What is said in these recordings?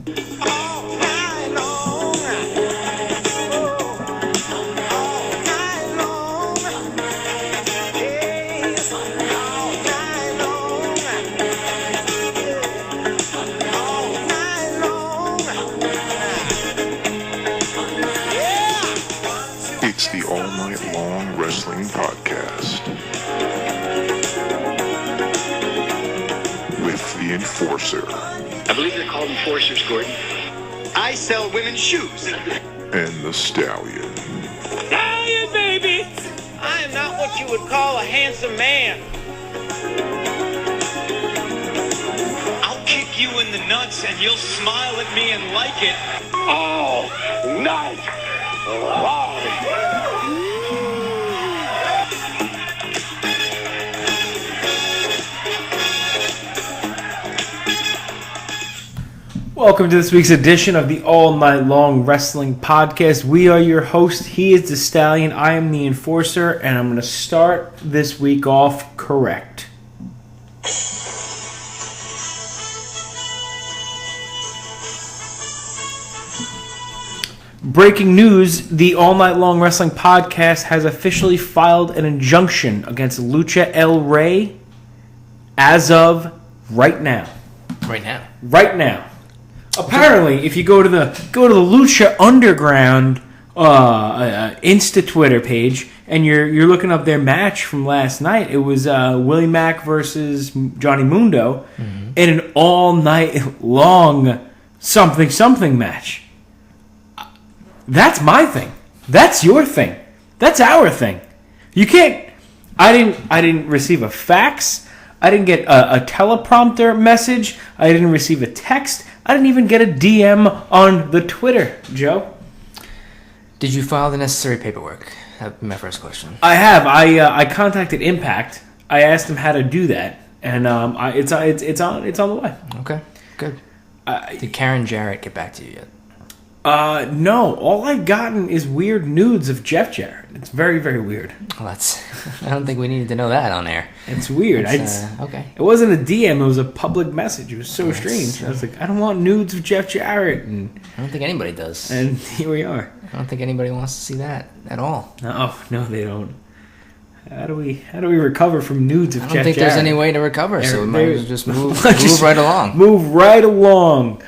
It's the All Night Long Wrestling Podcast with the Enforcer. I believe they're called enforcers, Gordon. I sell women's shoes. And the Stallion. Stallion, baby! I am not what you would call a handsome man. I'll kick you in the nuts and you'll smile at me and like it. All night long. Welcome to this week's edition of the All Night Long Wrestling Podcast. We are your host. He is the Stallion. I am the Enforcer, and I'm going to start this week off correct. Breaking news, the All Night Long Wrestling Podcast has officially filed an injunction against Lucha El Rey as of right now. Right now. Apparently, if you go to the Lucha Underground Insta Twitter page and you're looking up their match from last night, it was Willie Mack versus Johnny Mundo in an all night long something match. That's my thing. That's your thing. That's our thing. You can't. I didn't receive a fax. I didn't get a teleprompter message. I didn't receive a text. I didn't even get a DM on the Twitter, Joe. Did you file the necessary paperwork? That'd be my first question. I have. I contacted Impact. I asked them how to do that, and it's on the way. Okay, good. Did Karen Jarrett get back to you yet? No. All I've gotten is weird nudes of Jeff Jarrett. It's very, very weird. Well, I don't think we needed to know that on air. It's weird. Okay. It wasn't a DM. It was a public message. It was so strange. I was like, I don't want nudes of Jeff Jarrett. And I don't think anybody does. And here we are. I don't think anybody wants to see that at all. No, they don't. How do we recover from nudes of Jeff Jarrett? I don't think there's any way to recover, so we might as well just move right along. Move right along.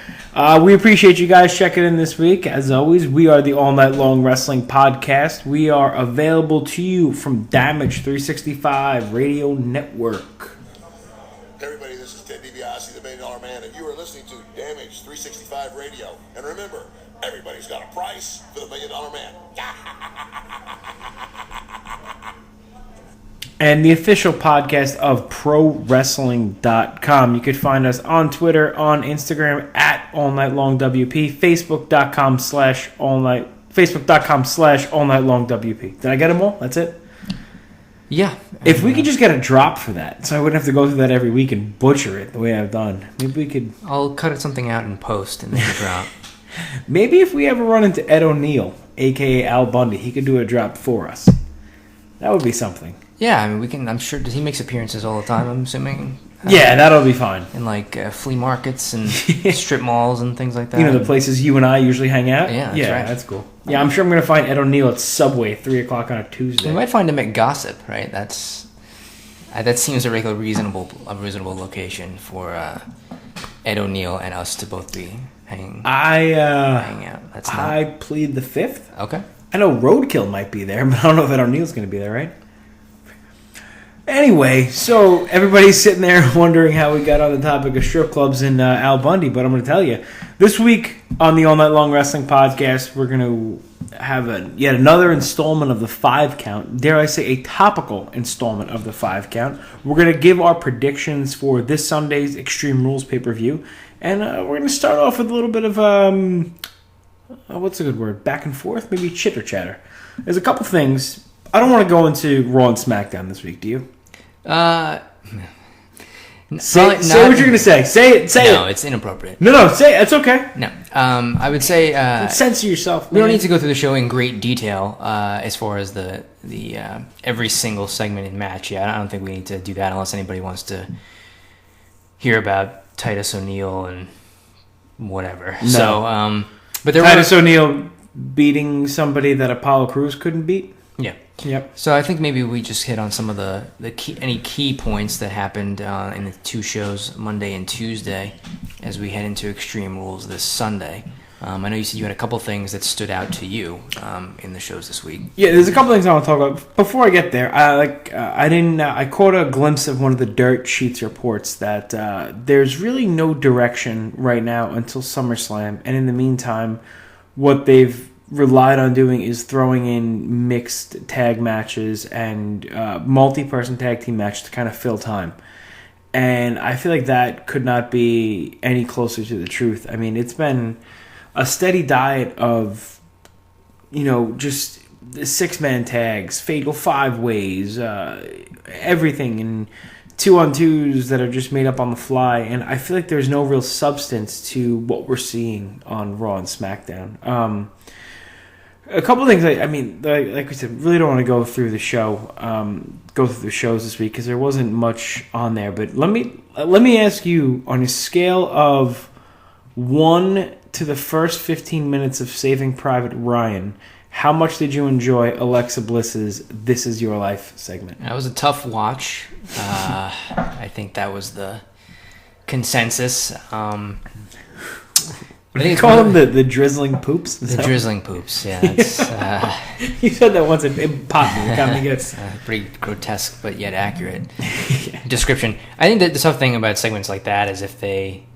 We appreciate you guys checking in this week. As always, we are the All Night Long Wrestling Podcast. We are available to you from Damage 365 Radio Network. Hey everybody, this is Ted DiBiase, the $1 Million Man, and you are listening to Damage 365 Radio. And remember, everybody's got a price for the $1 Million Man. And the official podcast of ProWrestling.com. You could find us on Twitter, on Instagram, at All Night Long WP, Facebook.com/All Night Long WP. Did I get them all? That's it? Yeah. If we could just get a drop for that, so I wouldn't have to go through that every week and butcher it the way I've done. Maybe we could... I'll cut something out in post and then drop. Maybe if we ever run into Ed O'Neill, a.k.a. Al Bundy, he could do a drop for us. That would be something. Yeah, I mean, we can. I'm sure he makes appearances all the time. I'm assuming. Yeah, that'll be fine. In like flea markets and strip malls and things like that. You know, the places you and I usually hang out. Yeah, that's right. That's cool. Yeah, I'm sure I'm gonna find Ed O'Neill at Subway at 3:00 on a Tuesday. We might find him at Gossip, right? That seems a reasonable location for Ed O'Neill and us to both be hanging out. I plead the fifth. Okay. I know Roadkill might be there, but I don't know if Ed O'Neill's gonna be there, right? Anyway, so everybody's sitting there wondering how we got on the topic of strip clubs and Al Bundy, but I'm going to tell you, this week on the All Night Long Wrestling Podcast, we're going to have yet another installment of the 5 count, dare I say a topical installment of the 5 count. We're going to give our predictions for this Sunday's Extreme Rules pay-per-view, and we're going to start off with a little bit of, what's a good word, back and forth, maybe chitter-chatter. There's a couple things. I don't want to go into Raw and Smackdown this week, do you? Say what you're going to say. Say it. No, it's inappropriate. No, say it. It's okay. No. I would say... censor yourself. We don't need to go through the show in great detail as far as the every single segment and match. Yeah, I don't think we need to do that unless anybody wants to hear about Titus O'Neil and whatever. No. So, but there Titus O'Neil beating somebody that Apollo Crews couldn't beat. Yeah. Yep. So I think maybe we just hit on some of the any key points that happened in the two shows, Monday and Tuesday, as we head into Extreme Rules this Sunday. I know you said you had a couple things that stood out to you in the shows this week. Yeah, there's a couple things I want to talk about. Before I get there, I caught a glimpse of one of the Dirt Sheets reports that there's really no direction right now until SummerSlam, and in the meantime, what they've relied on doing is throwing in mixed tag matches and multi-person tag team matches to kind of fill time. And I feel like that could not be any closer to the truth. I mean, it's been a steady diet of, just 6-man tags, fatal 5-ways, everything, and 2-on-2s that are just made up on the fly. And I feel like there's no real substance to what we're seeing on Raw and SmackDown. A couple of things. Like we said, really don't want to go through the show, go through the shows this week because there wasn't much on there. But let me ask you, on a scale of 1 to the first 15 minutes of Saving Private Ryan, how much did you enjoy Alexa Bliss's "This Is Your Life" segment? That was a tough watch. I think that was the consensus. What do you call them? The drizzling poops? The drizzling poops, yeah. That's, you said that once, it popped me. It got me good. Pretty grotesque, but yet accurate description. I think that the tough thing about segments like that is if they,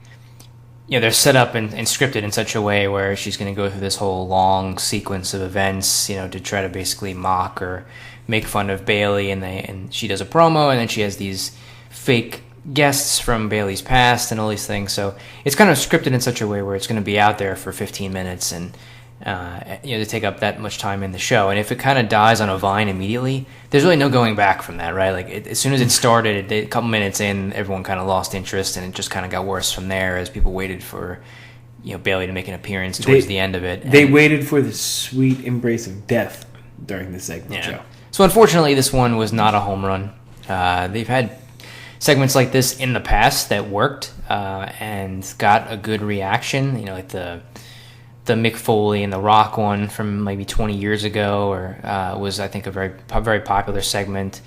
they're set up and scripted in such a way where she's going to go through this whole long sequence of events, to try to basically mock or make fun of Bayley, and she does a promo, and then she has these fake guests from Bayley's past and all these things. So it's kind of scripted in such a way where it's going to be out there for 15 minutes and to take up that much time in the show. And if it kind of dies on a vine immediately, there's really no going back from that, right? Like as soon as it started, a couple minutes in, everyone kind of lost interest, and it just kind of got worse from there as people waited for Bayley to make an appearance towards the end of it. They waited for the sweet embrace of death during the segment show. So unfortunately, this one was not a home run. They've had segments like this in the past that worked and got a good reaction, like the Mick Foley and the Rock one from maybe 20 years ago, or was, I think, a very popular segment.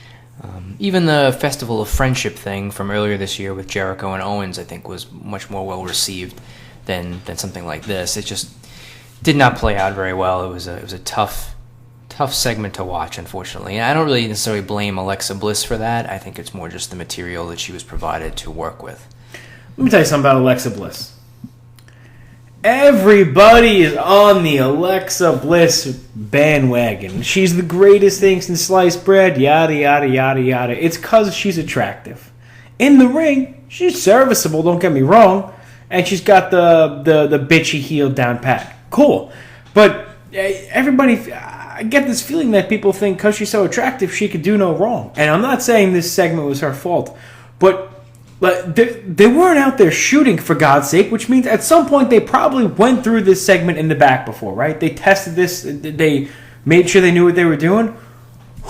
Even the Festival of Friendship thing from earlier this year with Jericho and Owens, I think, was much more well received than something like this. It just did not play out very well. It was a tough segment to watch, unfortunately. And I don't really necessarily blame Alexa Bliss for that. I think it's more just the material that she was provided to work with. Let me tell you something about Alexa Bliss. Everybody is on the Alexa Bliss bandwagon. She's the greatest thing since sliced bread, yada, yada, yada, yada. It's because she's attractive. In the ring, she's serviceable, don't get me wrong. And she's got the bitchy heel down pat. Cool. But everybody... I get this feeling that people think because she's so attractive, she could do no wrong. And I'm not saying this segment was her fault, but they weren't out there shooting, for God's sake, which means at some point they probably went through this segment in the back before, right? They tested this. They made sure they knew what they were doing.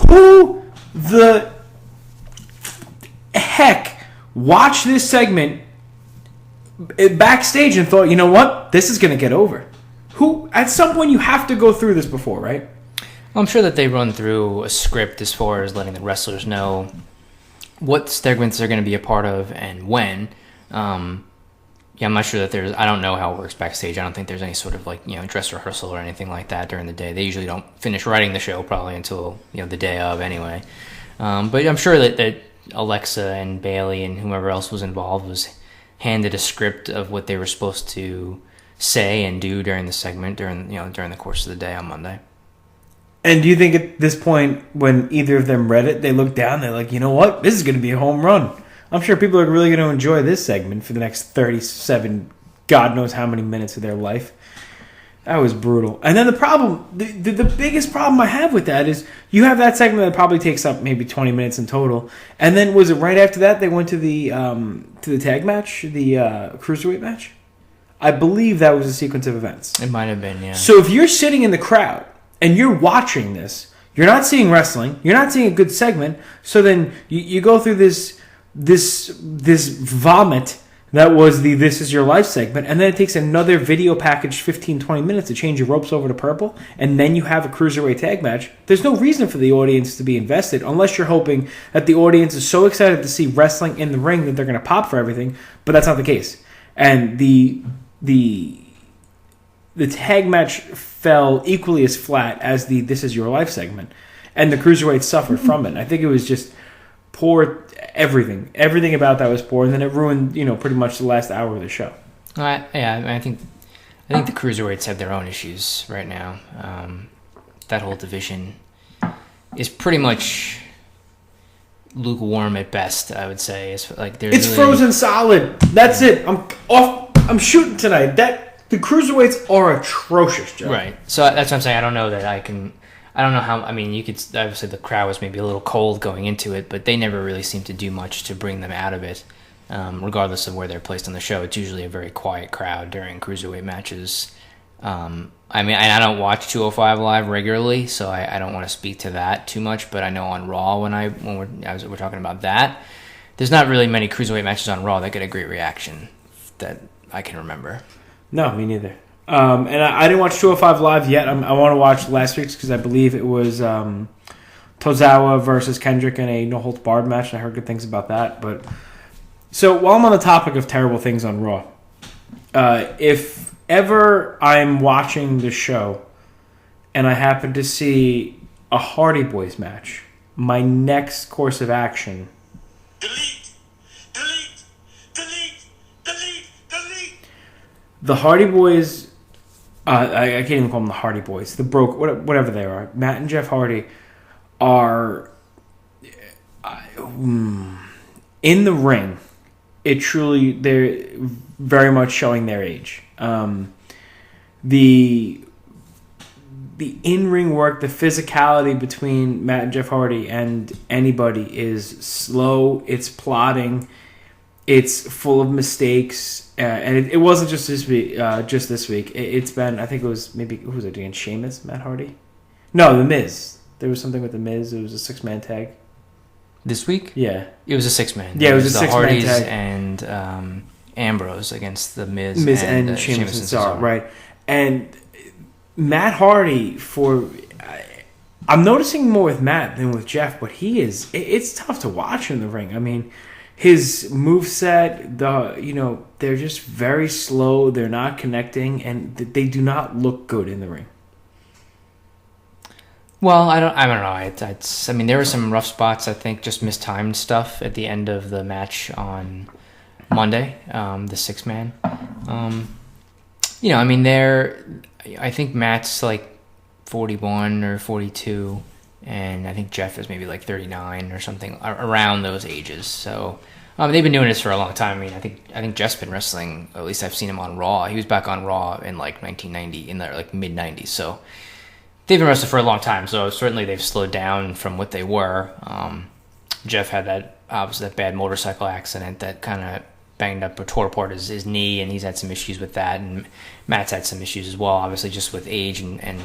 Who the heck watched this segment backstage and thought, you know what, this is going to get over? Who, at some point, you have to go through this before, right? Well, I'm sure that they run through a script as far as letting the wrestlers know what segments they're going to be a part of and when. I'm not sure that I don't know how it works backstage. I don't think there's any sort of dress rehearsal or anything like that during the day. They usually don't finish writing the show probably until the day of anyway. But I'm sure that Alexa and Bayley and whomever else was involved was handed a script of what they were supposed to say and do during the segment during the course of the day on Monday. And do you think at this point, when either of them read it, they look down, they're like, you know what, this is going to be a home run. I'm sure people are really going to enjoy this segment for the next 37, God knows how many minutes of their life. That was brutal. And then the problem, the biggest problem I have with that is you have that segment that probably takes up maybe 20 minutes in total. And then was it right after that they went to the tag match, the cruiserweight match? I believe that was a sequence of events. It might have been, yeah. So if you're sitting in the crowd and you're watching this, you're not seeing wrestling, you're not seeing a good segment, so then you go through this vomit That was the This Is Your Life segment. And then it takes another video package 15, 20 minutes to change your ropes over to purple. And then you have a cruiserweight tag match. There's no reason for the audience to be invested unless you're hoping that the audience is so excited to see wrestling in the ring that they're going to pop for everything. But that's not the case. And the tag match fell equally as flat as the This Is Your Life segment. And the cruiserweights suffered from it. I think it was just poor. Everything about that was poor, and then it ruined, pretty much the last hour of the show. I think the cruiserweights have their own issues right now. That whole division is pretty much lukewarm at best, I would say. It's frozen solid. That's it. I'm off. I'm shooting tonight. The cruiserweights are atrocious, Joe. Right. So that's what I'm saying. I don't know that I can. I don't know how. I mean, you could obviously the crowd was maybe a little cold going into it, but they never really seem to do much to bring them out of it. Regardless of where they're placed on the show, it's usually a very quiet crowd during cruiserweight matches. I mean, I don't watch 205 Live regularly, so I don't want to speak to that too much. But I know on Raw when we're talking about that, there's not really many cruiserweight matches on Raw that get a great reaction that I can remember. No, me neither. And I didn't watch 205 Live yet. I want to watch last week's because I believe it was Tozawa versus Kendrick in a no-holds-barred match, and I heard good things about that. But so while I'm on the topic of terrible things on Raw, if ever I'm watching the show and I happen to see a Hardy Boys match, my next course of action... Delete! The Hardy Boys... I can't even call them the Hardy Boys. Whatever they are. Matt and Jeff Hardy are in the ring. They're very much showing their age. The in-ring work, the physicality between Matt and Jeff Hardy and anybody is slow. It's plodding. It's full of mistakes. And it wasn't just this week. This week, it's been. I think it was maybe who was it again? Sheamus, Matt Hardy. No, The Miz. There was something with The Miz. It was a 6-man tag. This week? Yeah, it was a 6-man. Yeah, it was a 6-man Hardys tag. And Ambrose against The Miz and Sheamus and Cesaro, right? And Matt Hardy I'm noticing more with Matt than with Jeff, but it's tough to watch in the ring. I mean, his moveset, they're just very slow. They're not connecting, and they do not look good in the ring. Well, I don't know. I mean, there were some rough spots. I think just mistimed stuff at the end of the match on Monday, the 6-man. I mean, I think Matt's like 41 or 42. And I think Jeff is maybe like 39 or something around those ages. So they've been doing this for a long time. I mean, I think Jeff's been wrestling. At least I've seen him on Raw. He was back on Raw in like 1990, in the like mid 90s. So they've been wrestling for a long time. So certainly they've slowed down from what they were. Jeff had that bad motorcycle accident that kind of banged up or tore apart his knee, and he's had some issues with that. And Matt's had some issues as well, obviously just with age and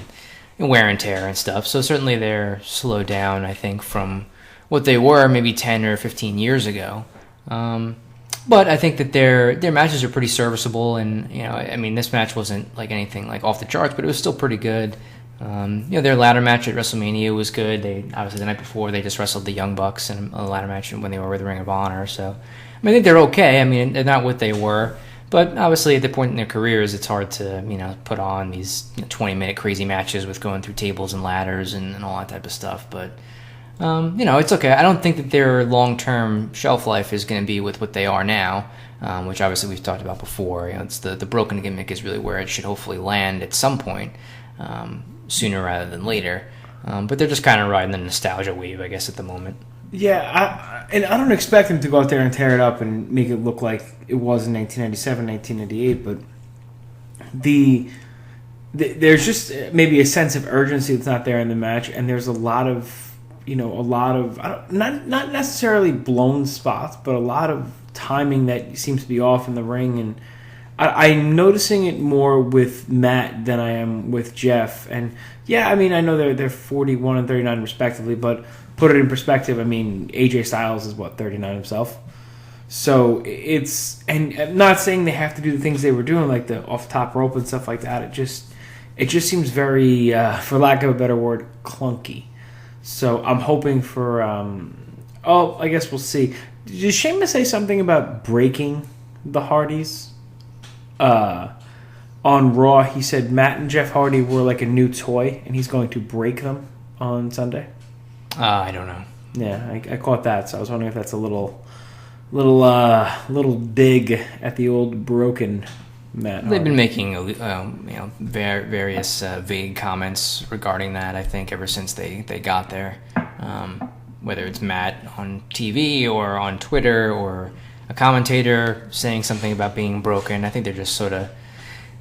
wear and tear and stuff. So certainly they're slowed down, I think, from what they were maybe 10 or 15 years ago. But I think that their matches are pretty serviceable. And, I mean, this match wasn't like anything like off the charts, but it was still pretty good. Their ladder match at WrestleMania was good. Obviously the night before they just wrestled the Young Bucks in a ladder match when they were with Ring of Honor. So, I mean, I think they're okay. I mean, they're not what they were. But obviously, at the point in their careers, it's hard to put on these 20-minute crazy matches with going through tables and ladders and all that type of stuff. But it's okay. I don't think that their long-term shelf life is going to be with what they are now, which obviously we've talked about before. It's the broken gimmick is really where it should hopefully land at some point, sooner rather than later. But they're just kind of riding the nostalgia wave, I guess, at the moment. Yeah, I don't expect them to go out there and tear it up and make it look like it was in 1997, 1998, but there's just maybe a sense of urgency that's not there in the match, and there's a lot of not necessarily blown spots, but a lot of timing that seems to be off in the ring, and I'm noticing it more with Matt than I am with Jeff. And yeah, I mean, I know they're 41 and 39 respectively, but put it in perspective, I mean, AJ Styles is 39 himself. So it's, and I'm not saying they have to do the things they were doing, like the off top rope and stuff like that. It just seems very, for lack of a better word, clunky. So I'm hoping for, I guess we'll see. Did Sheamus say something about breaking the Hardys? On Raw, he said Matt and Jeff Hardy were like a new toy, and he's going to break them on Sunday. I don't know. Yeah, I caught that, so I was wondering if that's a little dig at the old broken Matt Hardy. They've been making various vague comments regarding that, I think, ever since they got there. Whether it's Matt on TV or on Twitter or a commentator saying something about being broken, I think they're just sort of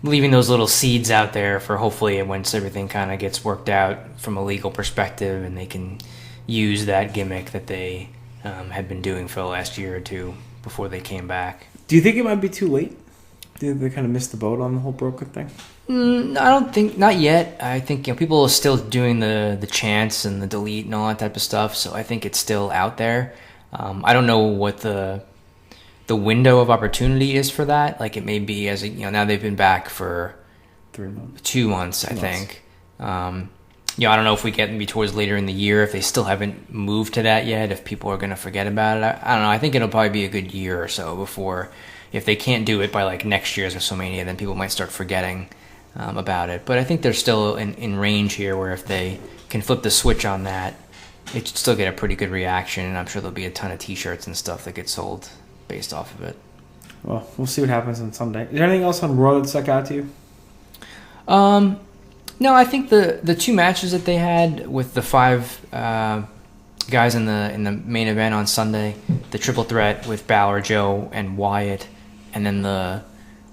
leaving those little seeds out there for hopefully once everything kind of gets worked out from a legal perspective and they can use that gimmick that they had been doing for the last year or two before they came back. Do you think it might be too late? Do you think they kind of missed the boat on the whole broken thing? I don't think, not yet. I think people are still doing the chants and the delete and all that type of stuff, so I think it's still out there. I don't know what the window of opportunity is for that. Like, it may be now they've been back for 3 months, 2 months, I think. I don't know if we get maybe towards later in the year, if they still haven't moved to that yet, if people are going to forget about it. I don't know. I think it'll probably be a good year or so before, if they can't do it by like next year's WrestleMania, then people might start forgetting about it. But I think they're still in range here, where if they can flip the switch on that, it should still get a pretty good reaction, and I'm sure there'll be a ton of t-shirts and stuff that get sold based off of it. Well, we'll see what happens on Sunday. Is there anything else on Raw that stuck out to you? No, I think the two matches that they had with the 5 guys in the main event on Sunday, the triple threat with Balor, Joe, and Wyatt, and then the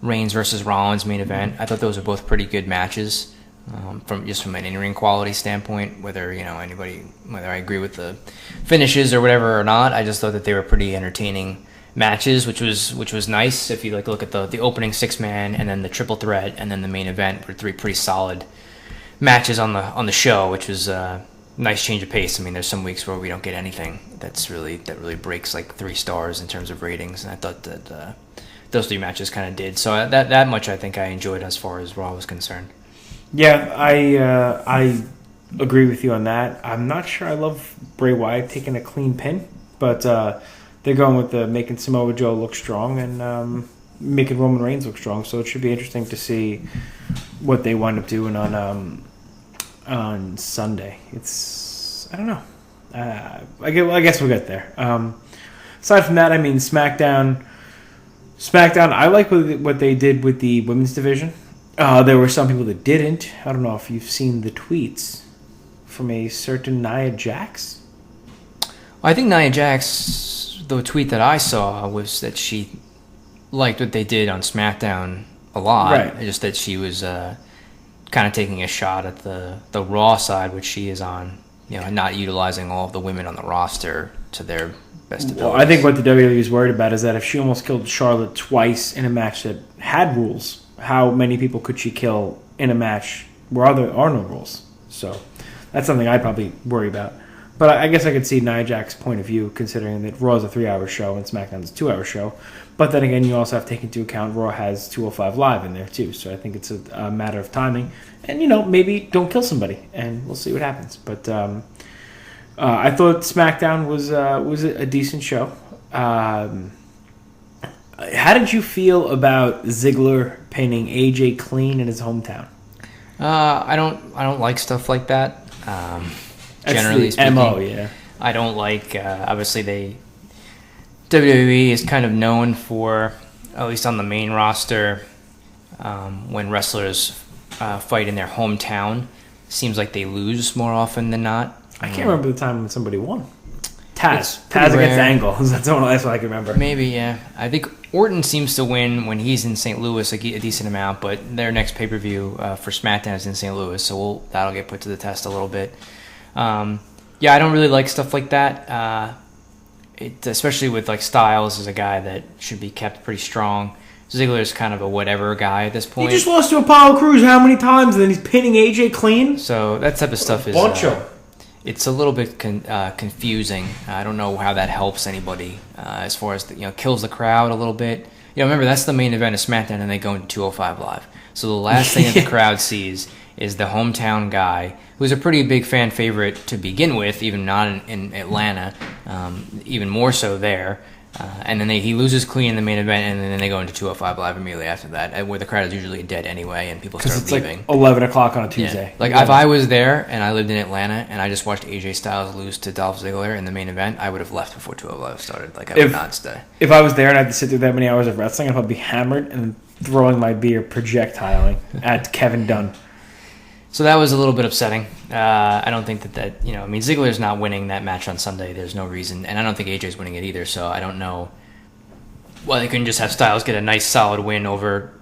Reigns versus Rollins main event, I thought those were both pretty good matches. From an in-ring quality standpoint, whether I agree with the finishes or whatever or not, I just thought that they were pretty entertaining matches, which was nice. If you look at the opening 6-man and then the triple threat and then the main event, were 3 pretty solid matches on the show, which was a nice change of pace. I mean, there's some weeks where we don't get anything that really breaks like 3 stars in terms of ratings, and I thought that those 3 matches kind of did. So that much I think I enjoyed as far as Raw was concerned. Yeah, I agree with you on that. I'm not sure I love Bray Wyatt taking a clean pin, but they're going with making Samoa Joe look strong and making Roman Reigns look strong. So it should be interesting to see what they wind up doing on Sunday. I don't know. I guess we'll get there. Aside from that, I mean, SmackDown. I like what they did with the women's division. There were some people that didn't. I don't know if you've seen the tweets from a certain Nia Jax. Well, I think Nia Jax, the tweet that I saw was that she liked what they did on SmackDown a lot. Right. Just that she was kind of taking a shot at the Raw side, which she is on, not utilizing all of the women on the roster to their best ability. Well, I think what the WWE is worried about is that if she almost killed Charlotte twice in a match that had rules, how many people could she kill in a match where there are no rules? So that's something I'd probably worry about. But I guess I could see Nia Jax's point of view, considering that Raw is a 3-hour show and SmackDown's a 2-hour show. But then again, you also have to take into account Raw has 205 Live in there too. So I think it's a matter of timing. And, maybe don't kill somebody, and we'll see what happens. But I thought SmackDown was a decent show. How did you feel about Ziggler pinning AJ clean in his hometown? I don't like stuff like that. Generally speaking, MO, yeah. I don't like. Obviously, WWE is kind of known for, at least on the main roster, when wrestlers fight in their hometown, seems like they lose more often than not. I can't remember the time when somebody won. Taz against Angle. That's what I can remember. Maybe, yeah. I think Orton seems to win when he's in St. Louis a decent amount, but their next pay-per-view for SmackDown is in St. Louis, so that'll get put to the test a little bit. I don't really like stuff like that. Especially with like Styles is a guy that should be kept pretty strong. Ziggler's kind of a whatever guy at this point. He just lost to Apollo Crews how many times, and then he's pinning AJ clean? So that type of stuff is... Boncho. it's a little bit confusing. I don't know how that helps anybody as far as kills the crowd a little bit. Remember, that's the main event of SmackDown, and they go into 205 Live. So the last thing that the crowd sees is the hometown guy, who's a pretty big fan favorite to begin with, even not in Atlanta, even more so there. And then he loses clean in the main event, and then they go into 205 Live immediately after that, where the crowd is usually dead anyway, and people start leaving. Like 11 o'clock on a Tuesday. Yeah. Like, if I was there and I lived in Atlanta and I just watched AJ Styles lose to Dolph Ziggler in the main event, I would have left before 205 Live started. Like, I would not stay. If I was there and I had to sit through that many hours of wrestling, I'd probably be hammered and throwing my beer projectiling at Kevin Dunn. So that was a little bit upsetting. I don't think that Ziggler's not winning that match on Sunday. There's no reason. And I don't think AJ's winning it either, so I don't know. Well, they couldn't just have Styles get a nice solid win over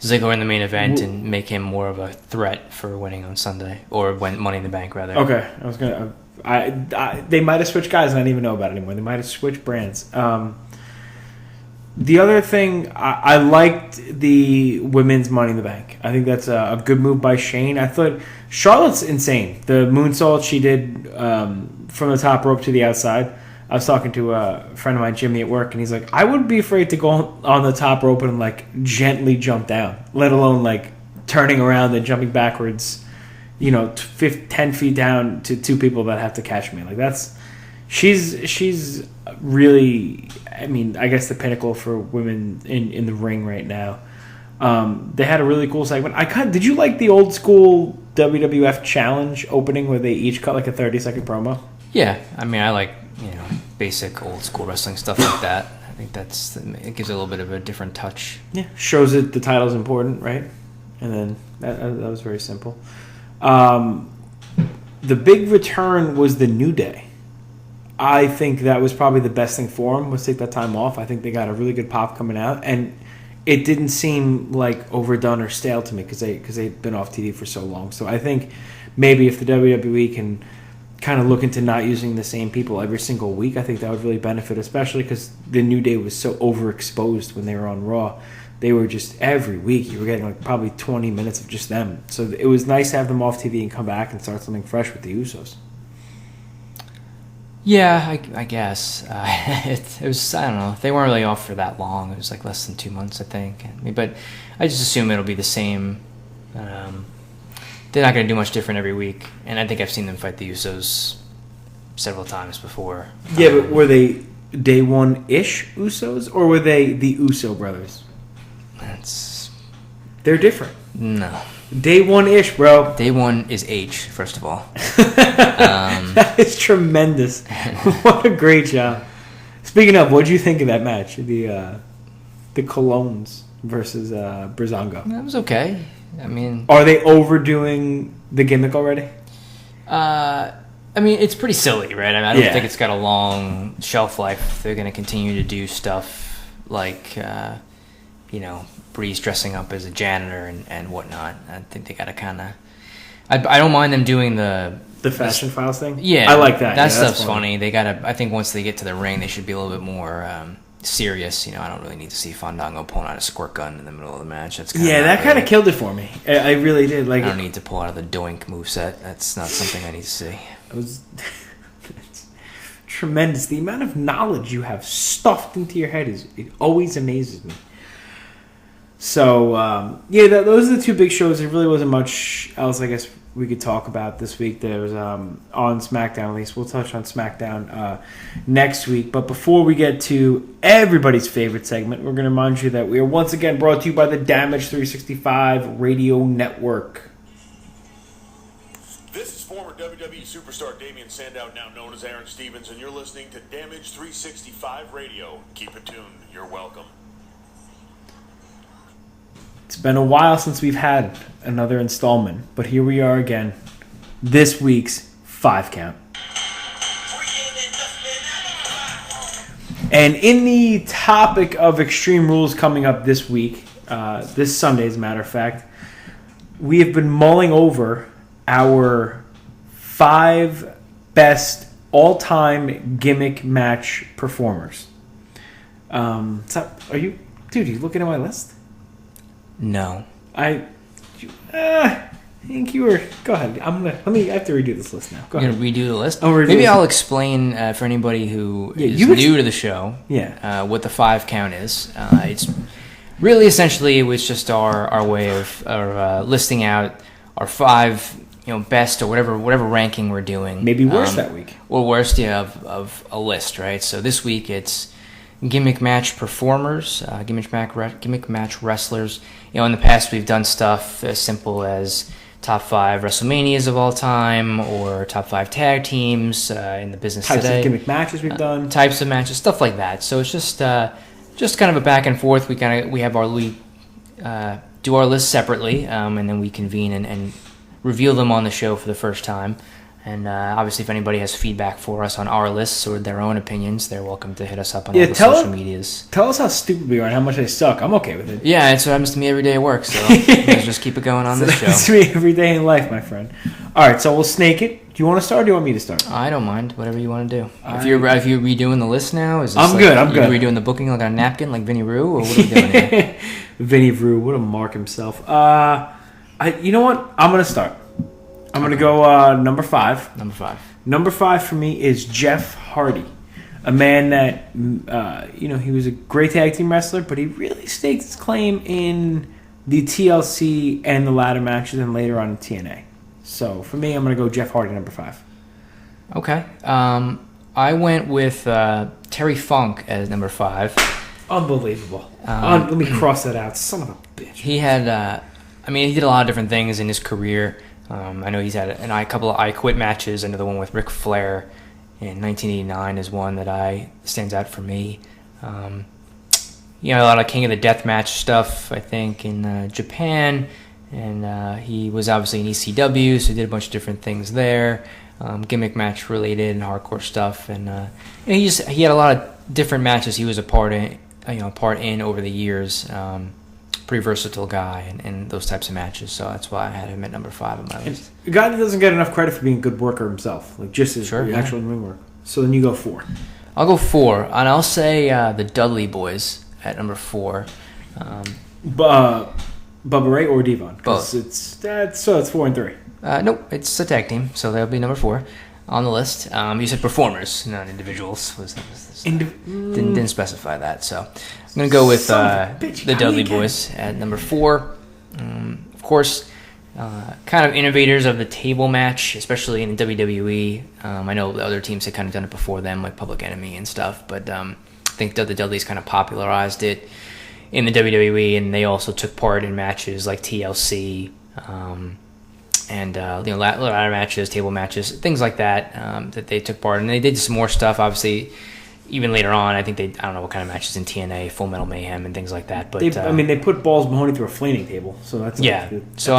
Ziggler in the main event and make him more of a threat for winning on Sunday, or Money in the Bank, rather. Okay. I was going to... They might have switched guys and I didn't even know about it anymore. They might have switched brands. The other thing, I liked the women's Money in the Bank. I think that's a good move by Shane. I thought Charlotte's insane. The moonsault she did from the top rope to the outside. I was talking to a friend of mine, Jimmy, at work, and he's like, I wouldn't be afraid to go on the top rope and gently jump down, let alone turning around and jumping backwards, 10 feet down to two people that have to catch me. She's really, I guess the pinnacle for women in the ring right now. They had a really cool segment. Did you like the old school WWF challenge opening where they each cut a 30-second promo? Yeah, I like basic old school wrestling stuff like that. I think it gives it a little bit of a different touch. Yeah, shows that the title's important, right? And then that was very simple. The big return was the New Day. I think that was probably the best thing for them, was take that time off. I think they got a really good pop coming out, and it didn't seem overdone or stale to me because they'd been off TV for so long. So I think maybe if the WWE can kind of look into not using the same people every single week, I think that would really benefit, especially because the New Day was so overexposed when they were on Raw. They were just, every week, you were getting probably 20 minutes of just them. So it was nice to have them off TV and come back and start something fresh with the Usos. Yeah, I guess. It was, I don't know, they weren't really off for that long. It was less than 2 months, I think. But I just assume it'll be the same. They're not going to do much different every week. And I think I've seen them fight the Usos several times before. Yeah, but were they day one-ish Usos, or were they the Uso brothers? They're different. No. Day one-ish, bro. Day one is H, first of all. That is tremendous. What a great job. Speaking of, what did you think of that match? The Colognes versus Breezango. That was okay. Are they overdoing the gimmick already? It's pretty silly, right? I don't think it's got a long shelf life. They're going to continue to do stuff like, Breeze dressing up as a janitor and whatnot. I think they got to kind of... I don't mind them doing the Fashion Files thing? Yeah. I like that. That stuff's funny. They got to... I think once they get to the ring, they should be a little bit more... serious. I don't really need to see Fandango pulling out a squirt gun in the middle of the match. That's that kind of killed it for me. I really did. I don't need to pull out of the doink moveset. That's not something I need to see. It was tremendous. The amount of knowledge you have stuffed into your head it always amazes me. So those are the two big shows. There really wasn't much else, I guess, we could talk about this week. There was on SmackDown, at least. We'll touch on SmackDown next week. But before we get to everybody's favorite segment, we're going to remind you that we are once again brought to you by the Damage 365 Radio Network. This is former WWE superstar Damian Sandow, now known as Aaron Stevens, and you're listening to Damage 365 Radio. Keep it tuned. You're welcome. It's been a while since we've had another installment, but here we are again. This week's 5 Count. And in the topic of Extreme Rules coming up this week, this Sunday as a matter of fact, we have been mulling over our 5 best all-time gimmick match performers. Are you looking at my list? No. I think you were. Go ahead. I have to redo this list now. Go ahead. You're going to redo the list? Maybe I'll explain for anybody who is new to the show what the 5 count is. It's really essentially it was just our way of listing out our 5 best or whatever ranking we're doing. Maybe worst that week. Or worst, of a list, right? So this week it's gimmick match performers, gimmick match wrestlers. In the past we've done stuff as simple as top 5 WrestleManias of all time, or top 5 tag teams in the business types today. Types of gimmick matches we've done. Types of matches, stuff like that. So it's just kind of a back and forth. We do our list separately, and then we convene and reveal them on the show for the first time. And obviously, if anybody has feedback for us on our lists or their own opinions, they're welcome to hit us up on all the social medias. Tell us how stupid we are and how much they suck. I'm okay with it. Yeah, it's what happens to me every day at work, so let's just keep it going on this show. It's me every day in life, my friend. All right, so we'll snake it. Do you want to start or do you want me to start? I don't mind. Whatever you want to do. If you're redoing the list now, is this I'm good. Redoing the booking like on a napkin like Vinny Rue, or what are we doing here? Vinny Rue, what a mark himself. You know what? I'm going to start. I'm going to go number 5. Number 5 for me is Jeff Hardy, a man that, he was a great tag team wrestler, but he really staked his claim in the TLC and the ladder matches and later on in TNA. So for me, I'm going to go Jeff Hardy, number 5. Okay. I went with Terry Funk as number 5. Unbelievable. Let me cross that out. Son of a bitch. He had, he did a lot of different things in his career. I know he's had a couple of I Quit matches. Another one with Ric Flair in 1989 is one that stands out for me. A lot of King of the Death match stuff, I think, in Japan. And he was obviously in ECW, so he did a bunch of different things there. Gimmick match related and hardcore stuff. And he had a lot of different matches he was a part in over the years. Pretty versatile guy in those types of matches, so that's why I had him at number 5 on my list. A guy that doesn't get enough credit for being a good worker himself, like just his actual ring work. So then you go 4. I'll go 4, and I'll say the Dudley Boys at number 4. Bubba Ray or Devon? Both. It's 4 and 3. Nope, it's a tag team, so they'll be number 4 on the list. You said performers, not individuals. Didn't specify that, so I'm going to go with the Dudley Boys at number 4. Of course, kind of innovators of the table match, especially in WWE. I know the other teams had kind of done it before them, like Public Enemy and stuff, but I think the Dudleys kind of popularized it in the WWE, and they also took part in matches like TLC, and ladder matches, table matches, things like that that they took part in. And they did some more stuff, obviously. Even later on, I think I don't know what kind of matches in TNA, Full Metal Mayhem, and things like that. But they put Balls Mahoney through a flaming table, so that's good. So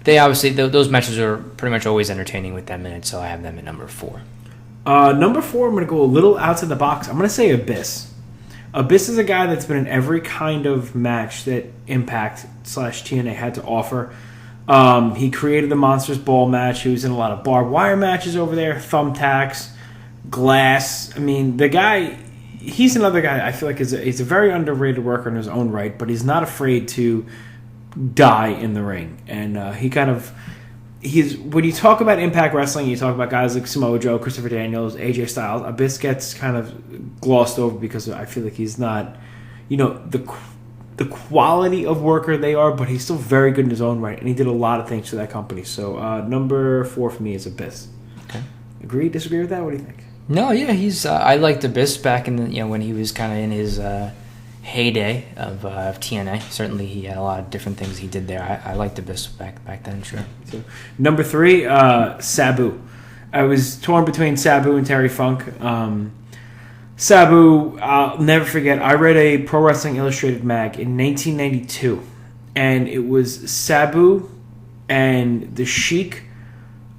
they obviously those matches are pretty much always entertaining with them in it. So I have them at number 4. Number 4, I'm going to go a little outside the box. I'm going to say Abyss. Abyss is a guy that's been in every kind of match that Impact / TNA had to offer. He created the Monsters Ball match. He was in a lot of barbed wire matches over there, thumbtacks, glass. The guy, he's another guy I feel like he's a very underrated worker in his own right, but he's not afraid to die in the ring. And when you talk about Impact Wrestling, you talk about guys like Samoa Joe, Christopher Daniels, AJ Styles. Abyss gets kind of glossed over because I feel like he's not, the quality of worker they are, but he's still very good in his own right, and he did a lot of things for that company. So number 4 for me is Abyss. Okay. Agree? Disagree with that? What do you think? No, yeah, he's. I liked Abyss back in the, when he was kind of in his heyday of TNA. Certainly, he had a lot of different things he did there. I liked Abyss back then, sure. So, number 3, Sabu. I was torn between Sabu and Terry Funk. Sabu, I'll never forget. I read a Pro Wrestling Illustrated mag in 1992, and it was Sabu and the Sheik.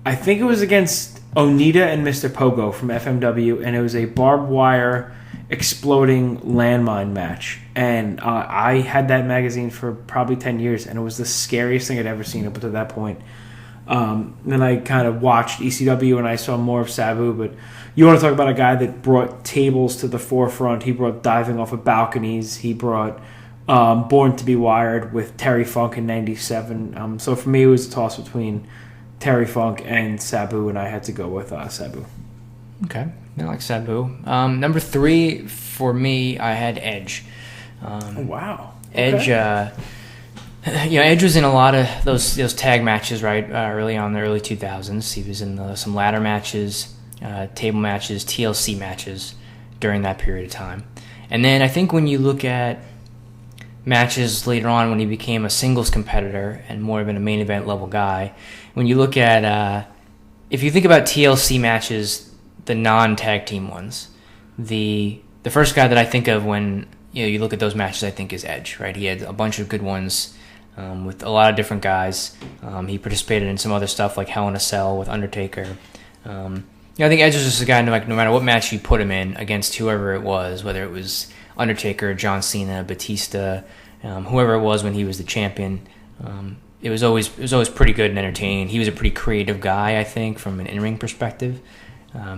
I think it was against Onita and Mr. Pogo from FMW, and it was a barbed wire exploding landmine match. And I had that magazine for probably 10 years, and it was the scariest thing I'd ever seen up to that point. Then I kind of watched ECW, and I saw more of Sabu, but you want to talk about a guy that brought tables to the forefront. He brought diving off of balconies. He brought Born to be Wired with Terry Funk in 97. So for me, it was a toss between Terry Funk and Sabu, and I had to go with Sabu. Okay, I like Sabu. Number 3 for me, I had Edge. Wow. Edge, Edge was in a lot of those tag matches, right? Early on in the early 2000s, he was in some ladder matches, table matches, TLC matches during that period of time. And then I think when you look at matches later on, when he became a singles competitor and more of a main event level guy, when you look at, if you think about TLC matches, the non-tag team ones, the first guy that I think of when you look at those matches, I think is Edge, right? He had a bunch of good ones with a lot of different guys. He participated in some other stuff like Hell in a Cell with Undertaker. I think Edge is just a guy, no matter what match you put him in against whoever it was, whether it was Undertaker, John Cena, Batista, whoever it was when he was the champion, it was always pretty good and entertaining. He was a pretty creative guy, I think, from an in-ring perspective,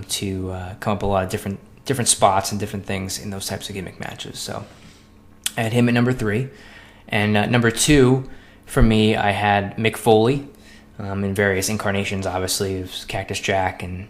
to come up with a lot of different spots and different things in those types of gimmick matches. So I had him at number 3. And number 2, for me, I had Mick Foley in various incarnations, obviously. It was Cactus Jack and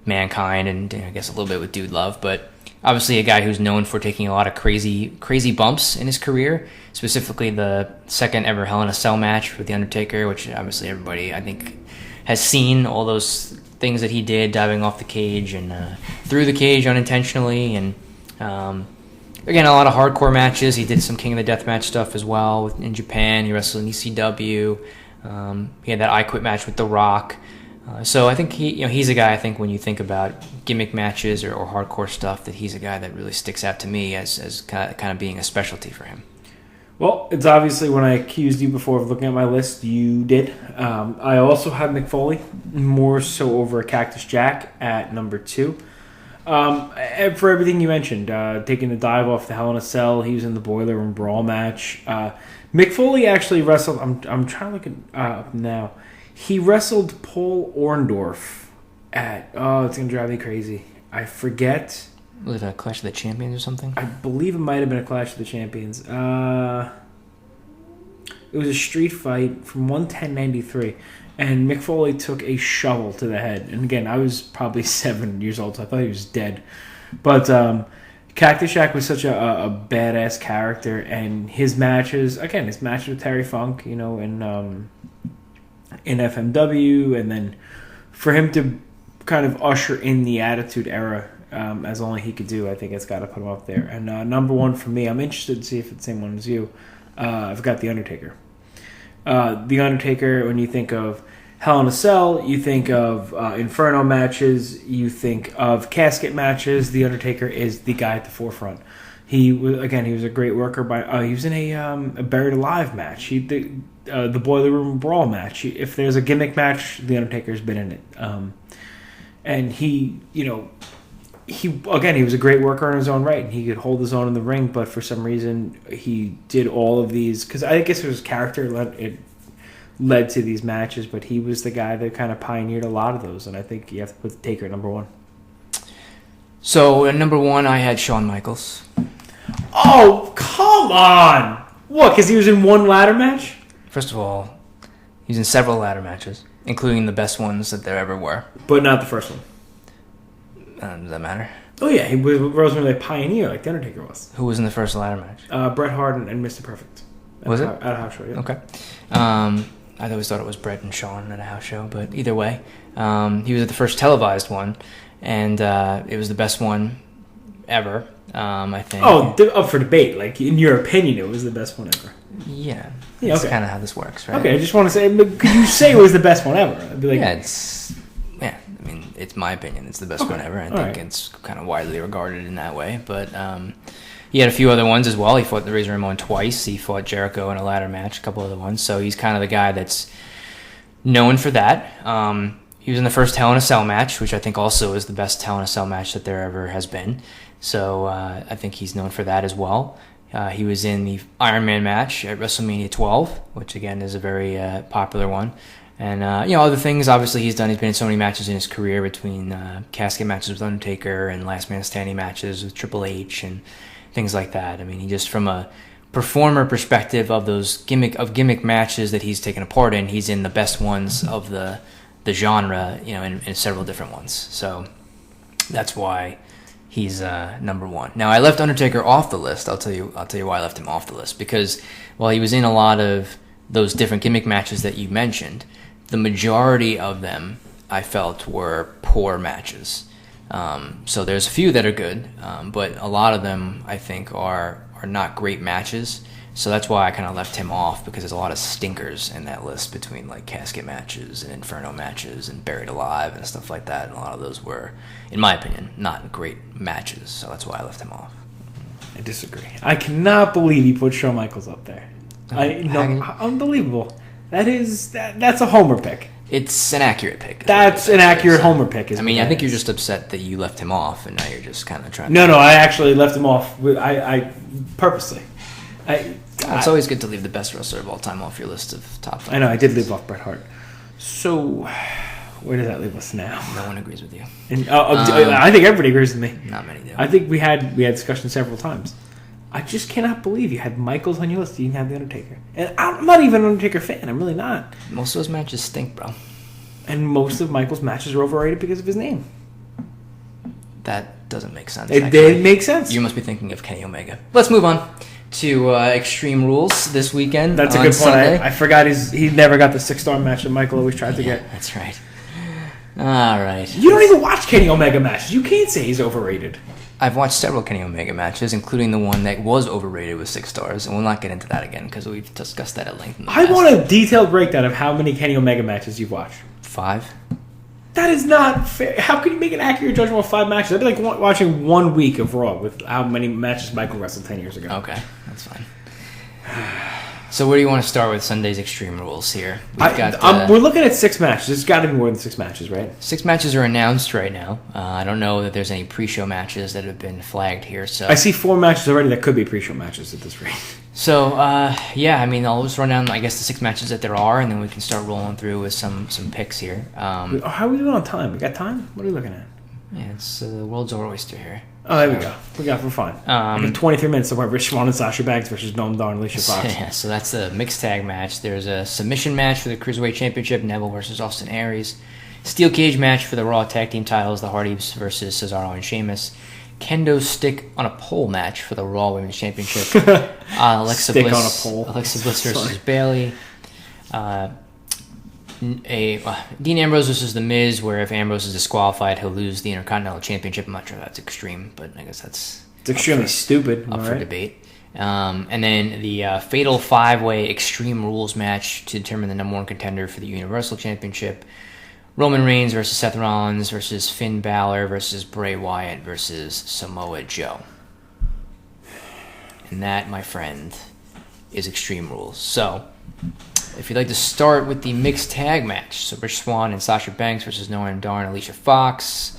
Mankind, and I guess a little bit with Dude Love. But obviously a guy who's known for taking a lot of crazy bumps in his career, specifically the second ever Hell in a Cell match with The Undertaker, which obviously everybody, I think, has seen all those things that he did, diving off the cage and through the cage unintentionally. And again, a lot of hardcore matches. He did some King of the Deathmatch stuff as well in Japan. He wrestled in ECW. He had that I Quit match with The Rock. So I think he's a guy, I think, when you think about gimmick matches or hardcore stuff, that he's a guy that really sticks out to me as kind of being a specialty for him. Well, it's obviously when I accused you before of looking at my list, you did. I also had Mick Foley, more so over Cactus Jack at number 2. And for everything you mentioned, taking the dive off the Hell in a Cell, he was in the Boiler Room Brawl match. Mick Foley actually wrestled, I'm trying to look it up now. He wrestled Paul Orndorff at, it's going to drive me crazy. I forget. Was it a Clash of the Champions or something? I believe it might have been a Clash of the Champions. It was a street fight from 110.93, and Mick Foley took a shovel to the head. And again, I was probably 7 years old, so I thought he was dead. But Cactus Jack was such a badass character, and his matches with Terry Funk, in FMW, and then for him to kind of usher in the Attitude Era, as only he could do, I think it's got to put him up there. And number 1 for me, I'm interested to see if it's the same one as you. I've got The Undertaker. The Undertaker, when you think of Hell in a Cell, you think of Inferno matches, you think of casket matches. The Undertaker is the guy at the forefront. He was a great worker. He was in a Buried Alive match. The Boiler Room Brawl match. If there's a gimmick match, The Undertaker's been in it. And he was a great worker in his own right, and he could hold his own in the ring, but for some reason he did all of these, because I guess it was character led to these matches, but he was the guy that kind of pioneered a lot of those, and I think you have to put the Taker at number 1. So at number 1, I had Shawn Michaels. Oh, come on! What, because he was in one ladder match? First of all, he's in several ladder matches, including the best ones that there ever were. But not the first one. Does that matter? Oh, yeah, he was a pioneer like The Undertaker was. Who was in the first ladder match? Bret Hart and Mr. Perfect. Was it? At a house show, yeah. Okay. I always thought it was Bret and Shawn at a house show, but either way. He was at the first televised one, and it was the best one ever, I think. Oh, up for debate. Like, in your opinion, it was the best one ever. Yeah. Yeah, That's okay. kind of how this works, right? Okay, I just want to say, could you say it was the best one ever? I'd be like, it's my opinion. It's the best one ever. I think right. It's kind of widely regarded in that way. But he had a few other ones as well. He fought the Razor Ramon twice. He fought Jericho in a ladder match, a couple other ones. So he's kind of the guy that's known for that. He was in the first Hell in a Cell match, which I think also is the best Hell in a Cell match that there ever has been. So I think he's known for that as well. He was in the Iron Man match at WrestleMania 12, which again is a very popular one. And, other things, obviously, he's done. He's been in so many matches in his career, between casket matches with Undertaker and Last Man Standing matches with Triple H and things like that. I mean, he just, from a performer perspective of those gimmick matches that he's taken a part in, he's in the best ones of the genre, in several different ones. So that's why he's number one. Now, I left Undertaker off the list. I'll tell you why I left him off the list. Because while he was in a lot of those different gimmick matches that you mentioned, the majority of them I felt were poor matches. So there's a few that are good, but a lot of them I think are not great matches. So that's why I kind of left him off, because there's a lot of stinkers in that list between like casket matches and Inferno matches and Buried Alive and stuff like that. And a lot of those were, in my opinion, not great matches. So that's why I left him off. I disagree. I cannot believe he put Shawn Michaels up there. Unbelievable. That's a homer pick. It's an accurate pick. That's an accurate homer pick. I mean, I think you're just upset that you left him off, and now you're just kind of trying. No, I actually left him off. I purposely. It's always good to leave the best wrestler of all time off your list of top 5. I know, I did leave off Bret Hart. So, where does that leave us now? No one agrees with you. And, I think everybody agrees with me. Not many do. I think we had discussion several times. I just cannot believe you had Michaels on your list. You didn't have The Undertaker. And I'm not even an Undertaker fan. I'm really not. Most of those matches stink, bro. And most of Michaels' matches are overrated because of his name. That doesn't make sense. It did make sense. You must be thinking of Kenny Omega. Let's move on to Extreme Rules this weekend. That's a good point. I forgot he never got the 6-star match that Michael always tried to get. That's right. All right. You don't even watch Kenny Omega matches. You can't say he's overrated. I've watched several Kenny Omega matches, including the one that was overrated with 6 stars, and we'll not get into that again because we've discussed that at length in the past. I want a detailed breakdown of how many Kenny Omega matches you've watched. 5. That is not fair. How can you make an accurate judgment of 5 matches? That'd be like watching 1 week of Raw with how many matches Michael wrestled 10 years ago. Okay, that's fine. So where do you want to start with Sunday's Extreme Rules here? We're looking at 6 matches. There's got to be more than 6 matches, right? 6 matches are announced right now. I don't know that there's any pre-show matches that have been flagged here. So I see 4 matches already that could be pre-show matches at this rate. So, I'll just run down, I guess, the 6 matches that there are, and then we can start rolling through with some picks here. How are we doing on time? We got time? What are we looking at? Yeah, it's the world's oyster here. Oh, there we go. We're fine. We got 23 minutes somewhere. Rich Swann and Sasha Banks versus Noam Dar and Alicia Fox. Yeah, so that's the mixed tag match. There's a submission match for the Cruiserweight Championship, Neville versus Austin Aries. Steel cage match for the Raw Tag Team titles, the Hardys versus Cesaro and Sheamus. Kendo stick on a pole match for the Raw Women's Championship. Alexa stick Bliss, on a pole. Alexa Bliss versus Bayley. Dean Ambrose versus The Miz, where if Ambrose is disqualified, he'll lose the Intercontinental Championship. I'm not sure that's extreme, but I guess it's extremely stupid. Up for debate. And then the Fatal 5-Way Extreme Rules match to determine the number 1 contender for the Universal Championship. Roman Reigns versus Seth Rollins versus Finn Balor versus Bray Wyatt versus Samoa Joe. And that, my friend, is Extreme Rules. So, if you'd like to start with the mixed tag match, so Rich Swann and Sasha Banks versus Noam Dar and Alicia Fox.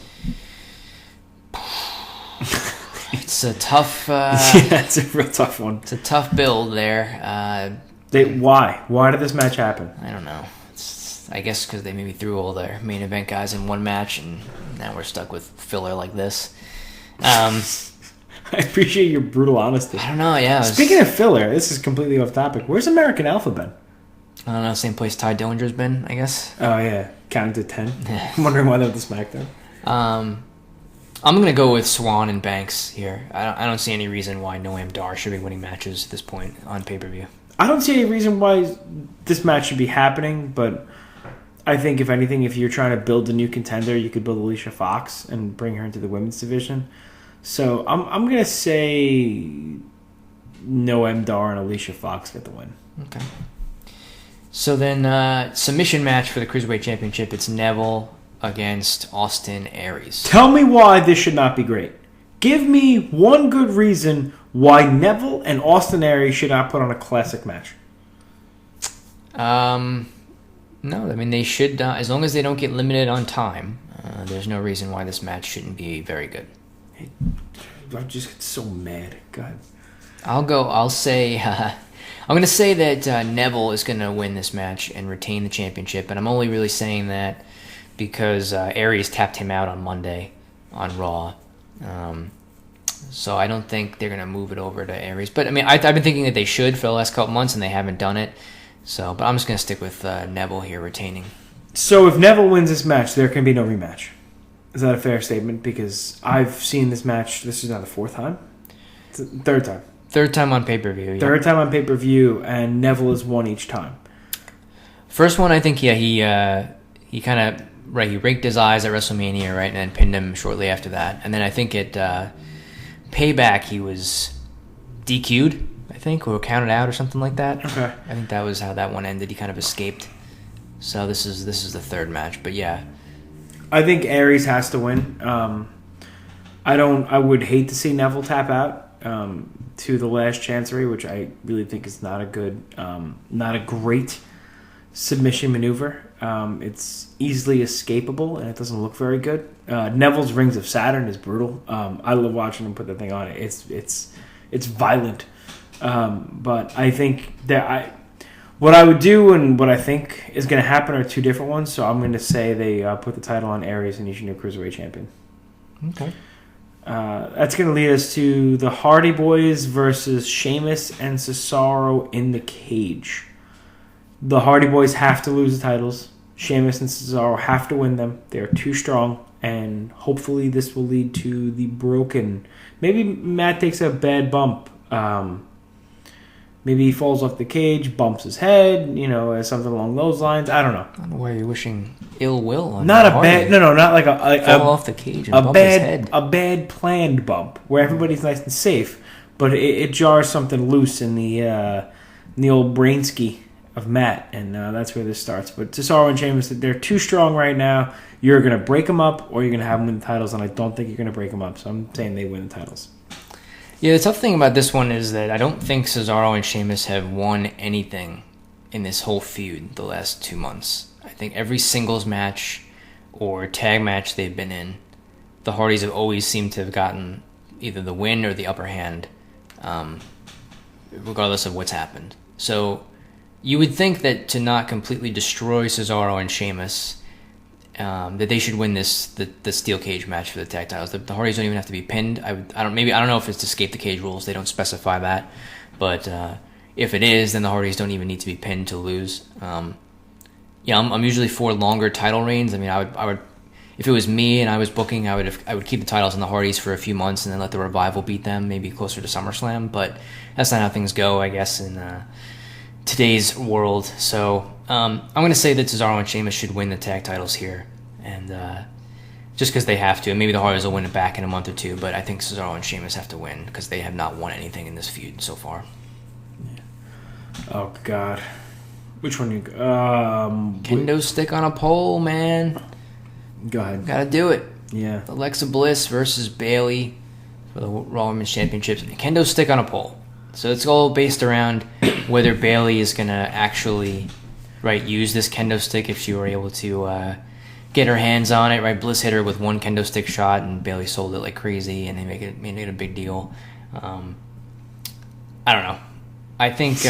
It's a tough... it's a real tough one. It's a tough build there. Why? Why did this match happen? I don't know. I guess because they maybe threw all their main event guys in one match, and now we're stuck with filler like this. I appreciate your brutal honesty. I don't know, yeah. Speaking of filler, this is completely off topic. Where's American Alpha been? I don't know, same place Ty Dillinger's been, I guess. Oh, yeah. Counting to 10. I'm wondering why they're the SmackDown. I'm going to go with Swan and Banks here. I don't see any reason why Noam Dar should be winning matches at this point on pay-per-view. I don't see any reason why this match should be happening, but I think, if anything, if you're trying to build a new contender, you could build Alicia Fox and bring her into the women's division. So I'm going to say Noam Dar and Alicia Fox get the win. Okay. So then, submission match for the Cruiserweight Championship. It's Neville against Austin Aries. Tell me why this should not be great. Give me one good reason why Neville and Austin Aries should not put on a classic match. No, I mean, they should, as long as they don't get limited on time, there's no reason why this match shouldn't be very good. I just get so mad. Go ahead. I'm going to say that Neville is going to win this match and retain the championship, and I'm only really saying that because Aries tapped him out on Monday on Raw. So I don't think they're going to move it over to Aries. But, I mean, I've been thinking that they should for the last couple months, and they haven't done it. So, but I'm just going to stick with Neville here retaining. So if Neville wins this match, there can be no rematch. Is that a fair statement? Because I've seen this match. This is now the fourth time? It's the third time. Third time on pay-per-view. Yeah. Third time on pay-per-view, and Neville has won each time. First one, I think, he kind of, he raked his eyes at WrestleMania, right, and then pinned him shortly after that. And then I think at Payback, he was DQ'd, I think, or counted out or something like that. Okay. I think that was how that one ended. He kind of escaped. So this is the third match, but yeah. I think Aries has to win. I would hate to see Neville tap out to the last Chancery, which I really think is not a great submission maneuver. It's easily escapable, and it doesn't look very good. Neville's Rings of Saturn is brutal. I love watching him put that thing on. It's violent. But I think that what I would do and what I think is going to happen are two different ones. So I'm going to say they put the title on Aries, and he's your new Cruiserweight champion. Okay. That's going to lead us to the Hardy Boys versus Sheamus and Cesaro in the cage. The Hardy Boys have to lose the titles. Sheamus and Cesaro have to win them. They are too strong, and hopefully this will lead to the broken. Maybe Matt takes a bad bump. Maybe he falls off the cage, bumps his head, something along those lines. I don't know. I don't know why you're wishing ill will on not a Hardy. bad, no, not like fall off the cage and bump his head. A bad planned bump where everybody's nice and safe, but it jars something loose in the old brain ski of Matt, and that's where this starts. But Cesaro and Sheamus, they're too strong right now. You're going to break them up, or you're going to have them win the titles, and I don't think you're going to break them up. So I'm saying they win the titles. Yeah, the tough thing about this one is that I don't think Cesaro and Sheamus have won anything in this whole feud the last 2 months. I think every singles match or tag match they've been in, the Hardys have always seemed to have gotten either the win or the upper hand, regardless of what's happened. So you would think that to not completely destroy Cesaro and Sheamus, that they should win the steel cage match for the tag titles. The Hardys don't even have to be pinned. I don't know if it's to escape the cage rules. They don't specify that, but if it is, then the Hardys don't even need to be pinned to lose. I'm usually for longer title reigns. I mean, I would if it was me and I was booking, I would keep the titles on the Hardys for a few months and then let the Revival beat them, maybe closer to SummerSlam. But that's not how things go, I guess, in today's world. So I'm going to say that Cesaro and Sheamus should win the tag titles here, and just because they have to. And maybe the Hardys will win it back in a month or two, but I think Cesaro and Sheamus have to win because they have not won anything in this feud so far. Yeah. Oh, God. Which one you... Kendo stick on a pole, man. Go ahead. Gotta do it. Yeah. Alexa Bliss versus Bayley for the Raw Women's Championships. Kendo stick on a pole. So it's all based around whether Bayley is going to actually use this kendo stick if she were able to get her hands on it. Right, Bliss hit her with one kendo stick shot, and Bayley sold it like crazy, and they made it a big deal. I don't know. I think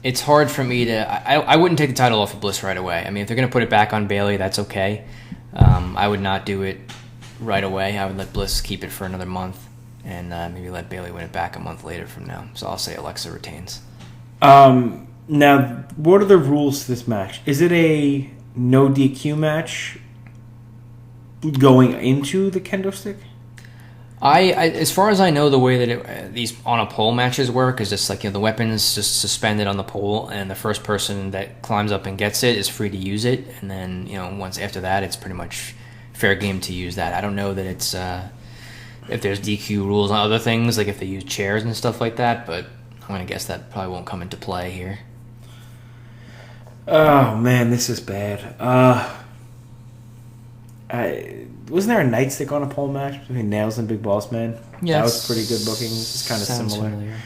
it's hard for me to... I wouldn't take the title off of Bliss right away. I mean, if they're going to put it back on Bayley, that's okay. I would not do it right away. I would let Bliss keep it for another month, and maybe let Bayley win it back a month later from now. So I'll say Alexa retains. Now, what are the rules to this match? Is it a no DQ match going into the kendo stick? I as far as I know, the way that these on a pole matches work is just like the weapon's just suspended on the pole, and the first person that climbs up and gets it is free to use it, and then once after that, it's pretty much fair game to use that. I don't know that it's if there's DQ rules on other things, like if they use chairs and stuff like that, but I'm gonna guess that probably won't come into play here. Oh man, this is bad. Wasn't there a nightstick on a pole match between Nails and Big Boss Man? Yes. That was pretty good booking. This is kind of similar. Familiar.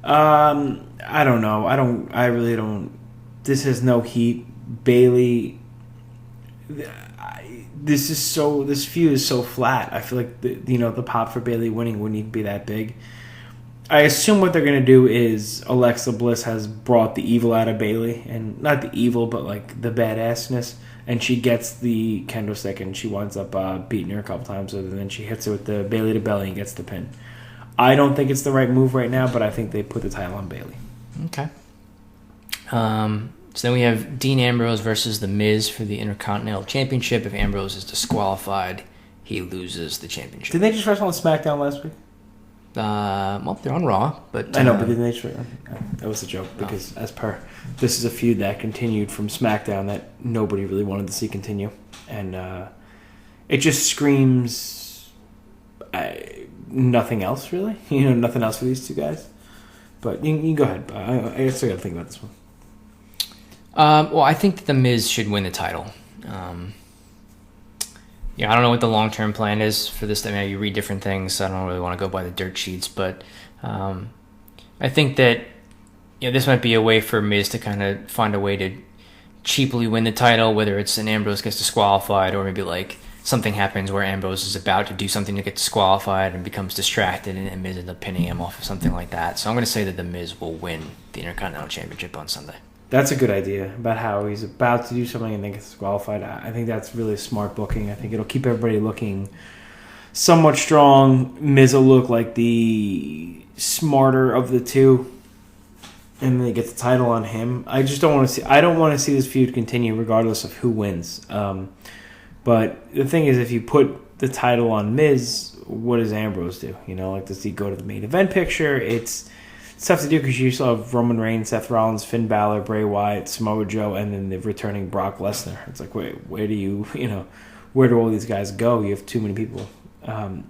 I don't know. I really don't. This has no heat. Bayley. This feud is so flat. I feel like the pop for Bayley winning wouldn't even be that big. I assume what they're gonna do is Alexa Bliss has brought the evil out of Bayley, and not the evil, but like the badassness. And she gets the kendo stick, and she winds up beating her a couple times, and then she hits her with the Bayley to belly and gets the pin. I don't think it's the right move right now, but I think they put the title on Bayley. Okay. So then we have Dean Ambrose versus The Miz for the Intercontinental Championship. If Ambrose is disqualified, he loses the championship. Did they just wrestle on SmackDown last week? Well, they're on Raw, but I know, but didn't they? That was a joke because, as per, this is a feud that continued from SmackDown that nobody really wanted to see continue, and it just screams nothing else really. Nothing else for these two guys. But you can go ahead. I still got to think about this one. Well, I think that The Miz should win the title. I don't know what the long-term plan is for this. I mean, you read different things, so I don't really want to go by the dirt sheets, but I think that this might be a way for Miz to kind of find a way to cheaply win the title, whether it's an Ambrose gets disqualified or maybe like something happens where Ambrose is about to do something to get disqualified and becomes distracted and Miz ends up pinning him off of something like that. So I'm going to say that The Miz will win the Intercontinental Championship on Sunday. That's a good idea about how he's about to do something and then gets disqualified. I think that's really smart booking. I think it'll keep everybody looking somewhat strong. Miz will look like the smarter of the two, and then they get the title on him. I just don't want to see. I don't want to see this feud continue, regardless of who wins. But the thing is, if you put the title on Miz, what does Ambrose do? Does he go to the main event picture? It's tough to do because you still have Roman Reigns, Seth Rollins, Finn Balor, Bray Wyatt, Samoa Joe, and then the returning Brock Lesnar. It's like, wait, where do all these guys go? You have too many people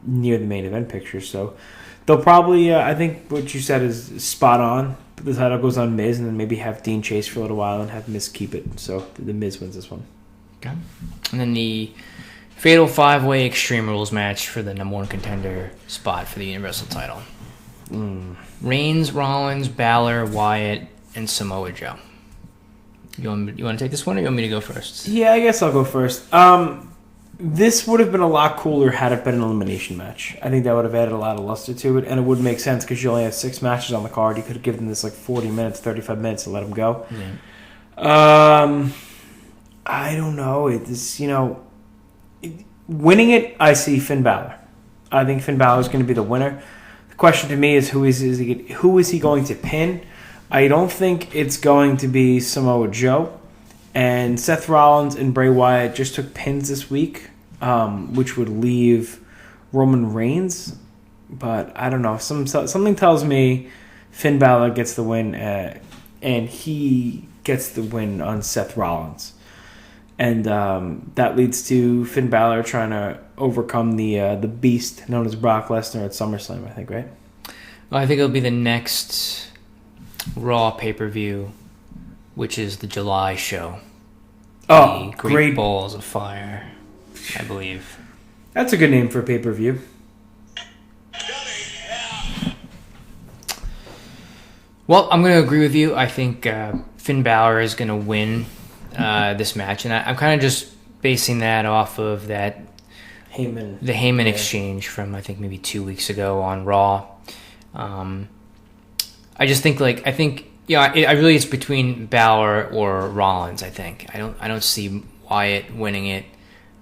near the main event picture. So they'll probably, I think what you said is spot on. The title goes on Miz, and then maybe have Dean chase for a little while and have Miz keep it. So the Miz wins this one. Okay. And then the Fatal 5-Way Extreme Rules match for the number one contender spot for the Universal title. Reigns, Rollins, Balor, Wyatt, and Samoa Joe. You want to take this one, or you want me to go first? Yeah, I guess I'll go first. This would have been a lot cooler had it been an elimination match. I think that would have added a lot of luster to it, and it would make sense because you only have 6 matches on the card. You could have given this like 40 minutes, 35 minutes to let them go. Yeah. I don't know. Winning it, I see Finn Balor. I think Finn Balor is going to be the winner. The question to me is who is he going to pin? I don't think it's going to be Samoa Joe. And Seth Rollins and Bray Wyatt just took pins this week, which would leave Roman Reigns. But I don't know. Something tells me Finn Balor gets the win, and he gets the win on Seth Rollins. And that leads to Finn Balor trying to overcome the beast known as Brock Lesnar at SummerSlam, I think, right? Well, I think it'll be the next Raw pay-per-view, which is the July show. Oh, the Great Balls of Fire, I believe. That's a good name for a pay-per-view. Well, I'm going to agree with you. I think Finn Balor is going to win this match, and I'm kind of just basing that off of the Heyman exchange from I think maybe 2 weeks ago on Raw. I just think I really it's between Balor or Rollins. I think I don't see Wyatt winning it.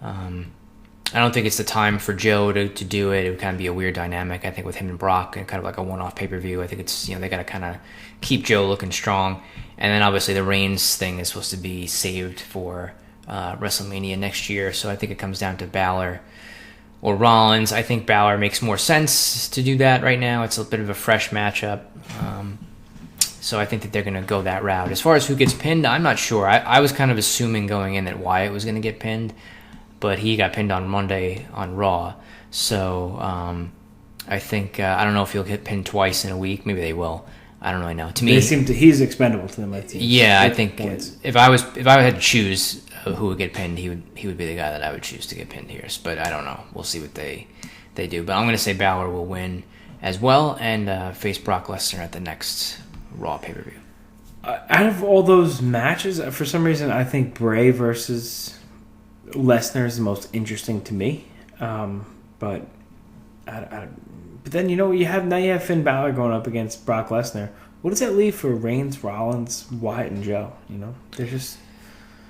I don't think it's the time for Joe to do it. It would kind of be a weird dynamic. I think with him and Brock and kind of like a one-off pay-per-view. I think it's they got to kind of keep Joe looking strong. And then obviously the Reigns thing is supposed to be saved for WrestleMania next year. So I think it comes down to Balor or Rollins. I think Balor makes more sense to do that right now. It's a bit of a fresh matchup. So I think that they're going to go that route. As far as who gets pinned, I'm not sure. I was kind of assuming going in that Wyatt was going to get pinned, but he got pinned on Monday on Raw. So I think, I don't know if he'll get pinned twice in a week. Maybe they will. I don't really know. To me, he's expendable to them. Yeah, I think if I had to choose who would get pinned, he would be the guy that I would choose to get pinned here. But I don't know. We'll see what they do. But I'm going to say Balor will win as well and face Brock Lesnar at the next Raw pay-per-view. Out of all those matches, for some reason, I think Bray versus Lesnar is the most interesting to me. But then you have Finn Balor going up against Brock Lesnar. What does that leave for Reigns, Rollins, Wyatt, and Joe? They're just